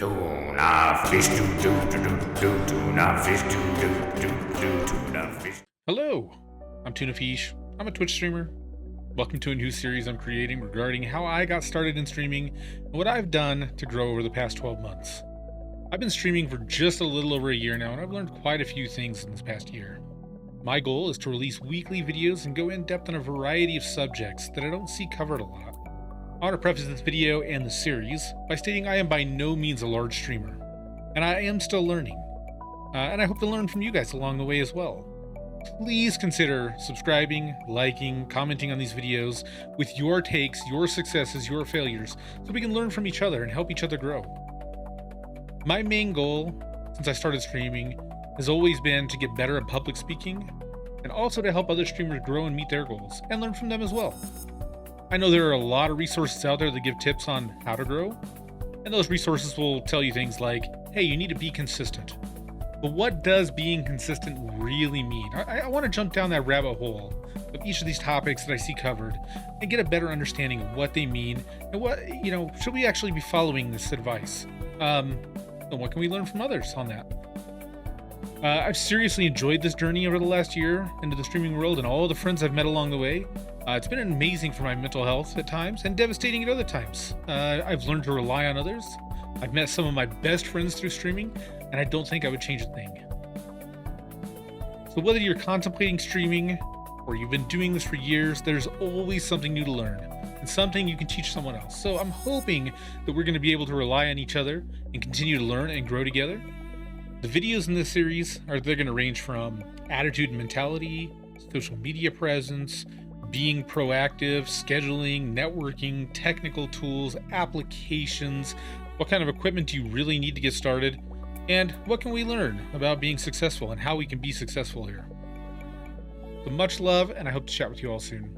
Toonafeesh, Toonafeesh, Toonafeesh. Hello, I'm Toonafeesh. I'm a Twitch streamer. Welcome to a new series I'm creating regarding how I got started in streaming and what I've done to grow over the past 12 months. I've been streaming for just a little over a year now, and I've learned quite a few things in this past year. My goal is to release weekly videos and go in depth on a variety of subjects that I don't see covered a lot. I want to preface this video and the series by stating I am by no means a large streamer, and I am still learning. And I hope to learn from you guys along the way as well. Please consider subscribing, liking, commenting on these videos with your takes, your successes, your failures, so we can learn from each other and help each other grow. My main goal since I started streaming has always been to get better at public speaking, and also to help other streamers grow and meet their goals, and learn from them as well. I know there are a lot of resources out there that give tips on how to grow, and those resources will tell you things like, hey, you need to be consistent. But what does being consistent really mean? I want to jump down that rabbit hole of each of these topics that I see covered and get a better understanding of what they mean and what, should we actually be following this advice? And what can we learn from others on that? I've seriously enjoyed this journey over the last year into the streaming world and all the friends I've met along the way. It's been amazing for my mental health at times and devastating at other times. I've learned to rely on others. I've met some of my best friends through streaming, and I don't think I would change a thing. So whether you're contemplating streaming or you've been doing this for years, there's always something new to learn and something you can teach someone else. So I'm hoping that we're going to be able to rely on each other and continue to learn and grow together. The videos in this series they're going to range from attitude and mentality, social media presence, being proactive, scheduling, networking, technical tools, applications, what kind of equipment do you really need to get started, and what can we learn about being successful and how we can be successful here. So much love, and I hope to chat with you all soon.